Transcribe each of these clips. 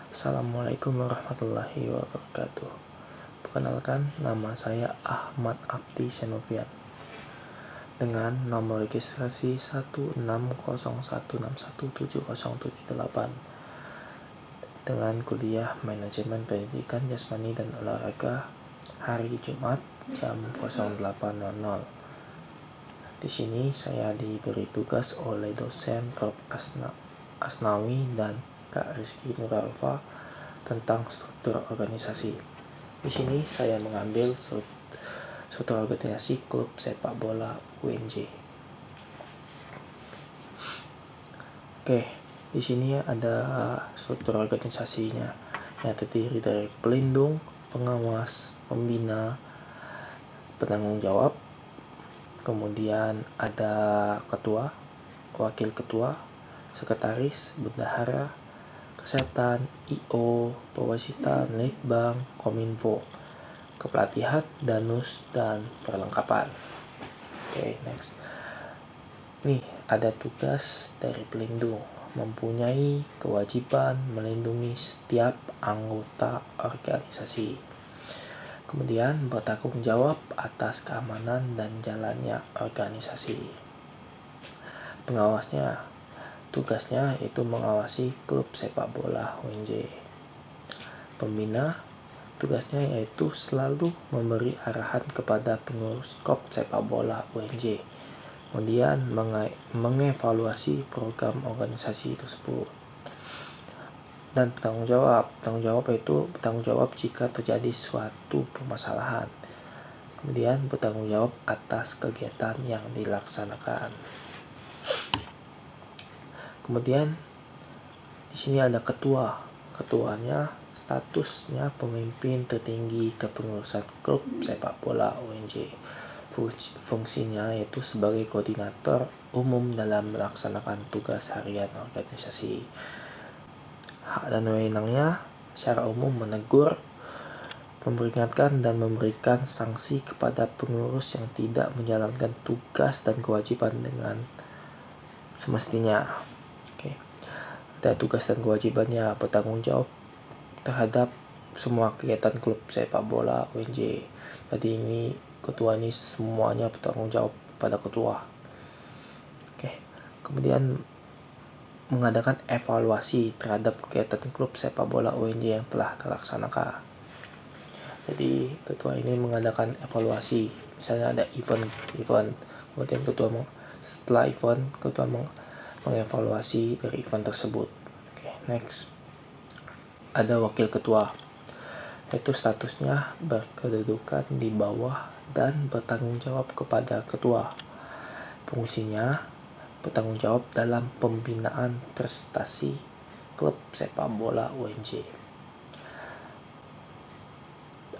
Assalamualaikum warahmatullahi wabarakatuh. Perkenalkan, nama saya Ahmad Abdi Senovian dengan nomor registrasi 16016170778 dengan kuliah Manajemen Pendidikan Jasmani dan Olahraga hari Jumat jam 08.00. Di sini saya diberi tugas oleh dosen Prof. Asnawi dan Kak Rizky Nuralfa tentang struktur organisasi. Di sini saya mengambil struktur organisasi klub sepak bola UNJ. Oke, di sini ada struktur organisasinya yang terdiri dari pelindung, pengawas, pembina, penanggung jawab, kemudian ada ketua, wakil ketua, sekretaris, bendahara, kesehatan, IO, pewasitan, litbang, kominfo, kepelatihan, danus, dan perlengkapan. Oke, next. Nih, ada tugas dari pelindung, mempunyai kewajiban melindungi setiap anggota organisasi. Kemudian bertanggung jawab atas keamanan dan jalannya organisasi. Pengawasnya, tugasnya itu mengawasi klub sepak bola UNJ. Pembina, tugasnya yaitu selalu memberi arahan kepada pengurus klub sepak bola UNJ. Kemudian mengevaluasi program organisasi tersebut. Dan bertanggung jawab itu bertanggung jawab jika terjadi suatu permasalahan. Kemudian bertanggung jawab atas kegiatan yang dilaksanakan. Kemudian di sini ada ketua. Ketuanya statusnya pemimpin tertinggi kepengurusan klub sepak bola UNJ. Fungsinya yaitu sebagai koordinator umum dalam melaksanakan tugas harian organisasi. Hak dan wewenangnya secara umum menegur, memperingatkan dan memberikan sanksi kepada pengurus yang tidak menjalankan tugas dan kewajiban dengan semestinya. Oke. Ada tugas dan kewajibannya, bertanggung jawab terhadap semua kegiatan klub sepak bola UNJ. Jadi ini ketua ini semuanya bertanggung jawab pada ketua. Oke. Kemudian mengadakan evaluasi terhadap kegiatan klub sepak bola UNJ yang telah terlaksanakan. Jadi ketua ini mengadakan evaluasi, misalnya ada event, kemudian ketua setelah event ketua mengevaluasi dari event tersebut. Oke, next. Ada wakil ketua, yaitu statusnya berkedudukan di bawah dan bertanggung jawab kepada ketua. Fungsinya bertanggung jawab dalam pembinaan prestasi klub sepak bola UNJ.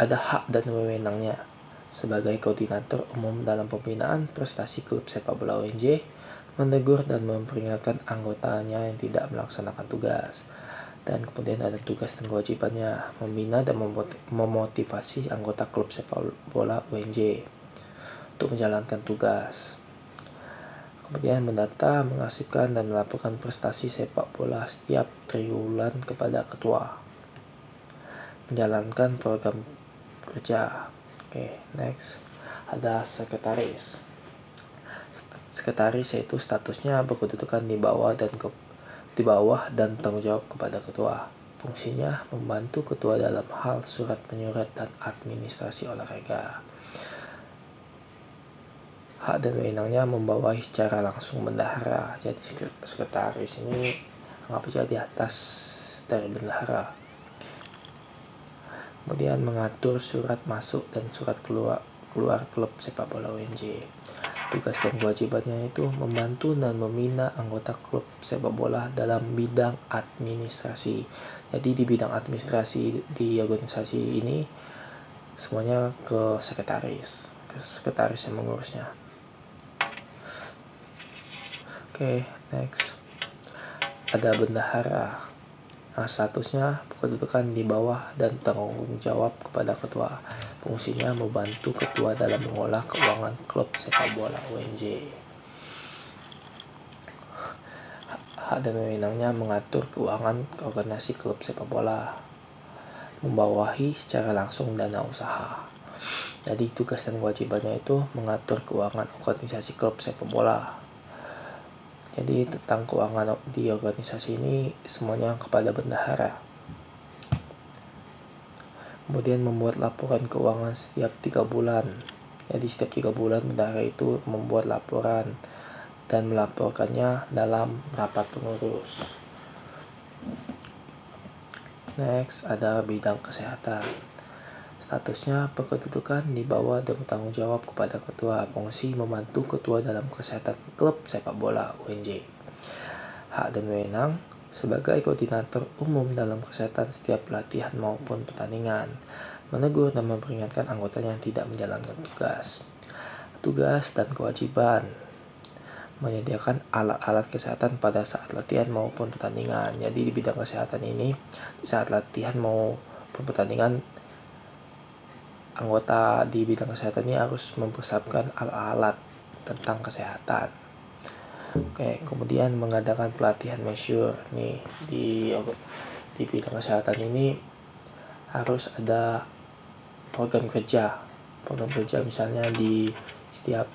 Ada hak dan wewenangnya sebagai koordinator umum dalam pembinaan prestasi klub sepak bola UNJ, menegur dan memperingatkan anggotanya yang tidak melaksanakan tugas. Dan kemudian ada tugas dan kewajibannya, membina dan memotivasi anggota klub sepak bola UNJ untuk menjalankan tugas. Kemudian mendata, mengarsipkan, dan melaporkan prestasi sepak bola setiap triwulan kepada ketua. Menjalankan program kerja. Oke, next. Ada sekretaris. Sekretaris yaitu statusnya berkedudukan di bawah dan tanggung jawab kepada ketua. Fungsinya membantu ketua dalam hal surat menyurat dan administrasi olahraga. Hak dan wewenangnya membawahi secara langsung bendahara. Jadi sekretaris ini anggap saja di atas dari bendahara. Kemudian mengatur surat masuk dan surat keluar klub sepak bola UNJ. Tugas dan kewajibannya itu membantu dan membina anggota klub sepak bola dalam bidang administrasi. Jadi di bidang administrasi di organisasi ini semuanya ke sekretaris yang mengurusnya. Oke, next. Ada bendahara. Nah, statusnya kedudukan di bawah dan tanggung jawab kepada ketua. Fungsinya membantu ketua dalam mengolah keuangan klub sepak bola UNJ. Hak dan wewenangnya mengatur keuangan organisasi klub sepak bola, membawahi secara langsung dana usaha. Jadi tugas dan kewajibannya itu mengatur keuangan organisasi klub sepak bola. Jadi tentang keuangan di organisasi ini semuanya kepada bendahara. Kemudian membuat laporan keuangan setiap 3 bulan. Jadi setiap 3 bulan bendahara itu membuat laporan dan melaporkannya dalam rapat pengurus. Next, ada bidang kesehatan. Statusnya berkedudukan di bawah dan bertanggung jawab kepada ketua. Fungsi membantu ketua dalam kesehatan klub sepak bola UNJ. Hak dan wewenang sebagai koordinator umum dalam kesehatan setiap pelatihan maupun pertandingan, menegur dan memperingatkan anggotanya yang tidak menjalankan tugas. Tugas dan kewajiban menyediakan alat-alat kesehatan pada saat latihan maupun pertandingan. Jadi di bidang kesehatan ini, di saat latihan maupun pertandingan, anggota di bidang kesehatan ini harus mempersiapkan alat-alat tentang kesehatan. Oke, kemudian mengadakan pelatihan masyhur nih di bidang kesehatan ini harus ada program kerja. Program kerja misalnya di setiap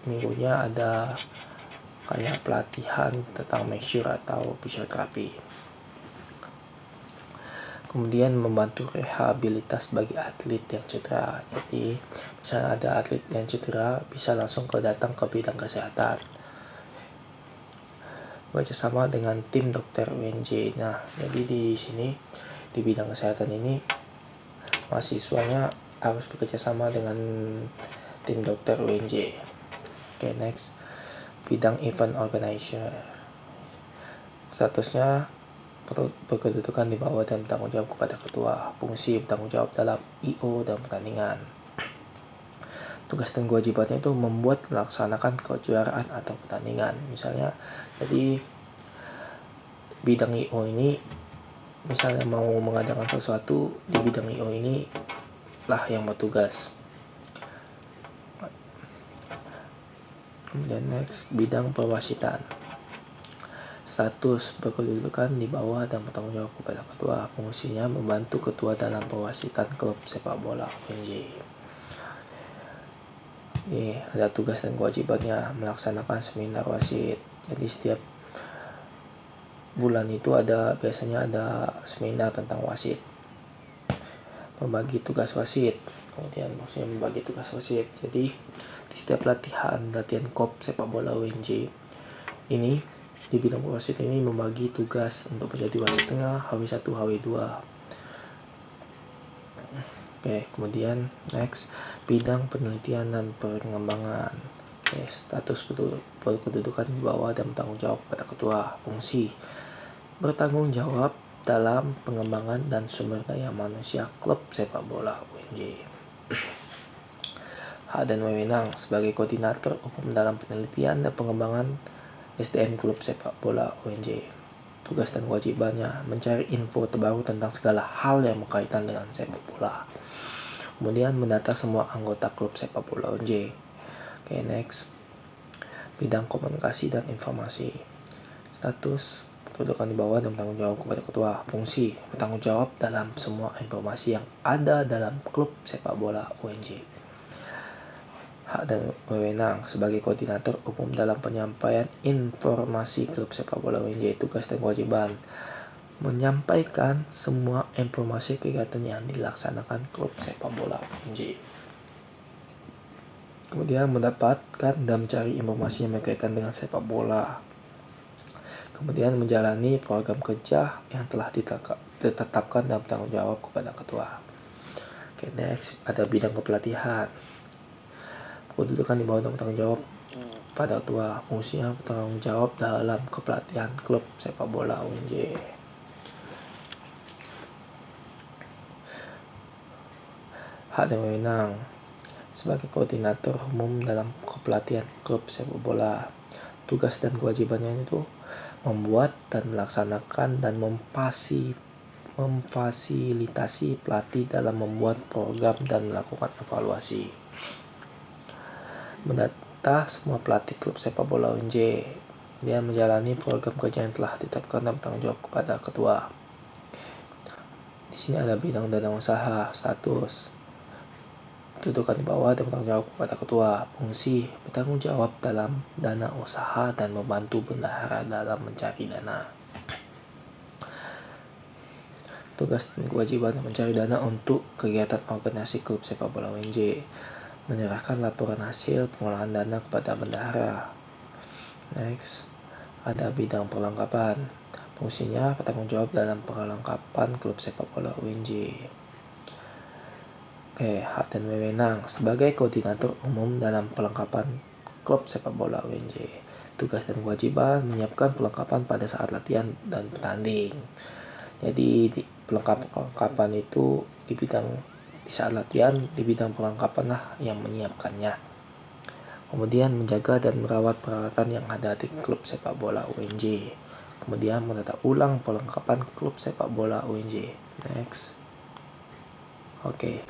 minggunya ada kayak pelatihan tentang masyhur atau fisioterapi. Kemudian membantu rehabilitas bagi atlet yang cedera. Jadi misalnya ada atlet yang cedera, bisa langsung datang ke bidang kesehatan. Bekerjasama dengan tim dokter UNJ. Nah, jadi di sini di bidang kesehatan ini mahasiswanya harus bekerjasama dengan tim dokter UNJ. Oke, next, bidang event organizer. Statusnya berkedudukan di bawah dan bertanggung jawab kepada ketua. Fungsi bertanggung jawab dalam IO dan pertandingan. Tugas dan kewajibannya itu membuat melaksanakan kejuaraan atau pertandingan. Misalnya, jadi bidang IO ini misalnya mau mengadakan sesuatu di bidang IO ini lah yang bertugas. Kemudian next, bidang pewasitan. Status berkedudukan di bawah dan bertanggung jawab kepada ketua. Fungsinya membantu ketua dalam pewasitan klub sepak bola UNJ. Ini ada tugas dan kewajibannya melaksanakan seminar wasit. Jadi setiap bulan itu biasanya ada seminar tentang wasit. Membagi tugas wasit. Kemudian maksudnya membagi tugas wasit. Jadi di setiap latihan KOP sepak bola UNJ ini di bidang wasit ini membagi tugas untuk menjadi wasit tengah, HW1, HW2. Oke, kemudian next, bidang penelitian dan pengembangan. Oke, status berkedudukan di bawah dan bertanggung jawab pada ketua. Fungsi bertanggung jawab dalam pengembangan dan sumber daya manusia klub sepak bola UNJ. Hak dan wewenang sebagai koordinator umum dalam penelitian dan pengembangan SDM klub sepak bola UNJ. Tugas dan kewajibannya mencari info terbaru tentang segala hal yang berkaitan dengan sepak bola. Kemudian mendata semua anggota klub sepak bola UNJ. Oke, next, bidang komunikasi dan informasi. Status berkedudukan di bawah dan bertanggung jawab kepada ketua. Fungsi bertanggung jawab dalam semua informasi yang ada dalam klub sepak bola UNJ. Hak dan wewenang sebagai koordinator umum dalam penyampaian informasi klub sepak bola UNJ. Tugas dan kewajiban menyampaikan semua informasi kegiatan yang dilaksanakan klub sepak bola UNJ. Kemudian mendapatkan dan mencari informasi yang berkaitan dengan sepak bola. Kemudian menjalani program kerja yang telah ditetapkan dan bertanggung jawab kepada ketua. Oke, next, ada bidang kepelatihan. Kedudukan di bawah dan bertanggung jawab pada ketua. Fungsinya bertanggung jawab dalam kepelatihan klub sepak bola UNJ. Hak dan wewenang sebagai koordinator umum dalam kepelatihan klub sepak bola. Tugas dan kewajibannya itu membuat dan melaksanakan dan memfasilitasi pelatih dalam membuat program dan melakukan evaluasi. Mendata semua pelatih klub sepak bola UNJ. Kemudian menjalani program kerja yang telah ditetapkan dan bertanggung jawab kepada ketua. Di sini ada bidang dana usaha, status, kedudukan di bawah dan bertanggung jawab kepada ketua. Fungsi bertanggung jawab dalam dana usaha dan membantu bendahara dalam mencari dana. Tugas dan kewajiban mencari dana untuk kegiatan organisasi klub sepak bola UNJ. Menyerahkan laporan hasil pengolahan dana kepada bendahara. Next, ada bidang perlengkapan. Fungsinya bertanggung jawab dalam perlengkapan klub sepak bola UNJ. Oke, hak dan wewenang sebagai koordinator umum dalam perlengkapan klub sepak bola UNJ. Tugas dan kewajiban menyiapkan perlengkapan pada saat latihan dan bertanding. Jadi perlengkapan itu di saat latihan, di bidang perlengkapan lah yang menyiapkannya. Kemudian menjaga dan merawat peralatan yang ada di klub sepak bola UNJ. Kemudian menata ulang perlengkapan klub sepak bola UNJ. Next. Oke.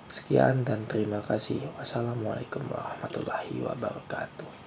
Sekian dan terima kasih. Wassalamualaikum warahmatullahi wabarakatuh.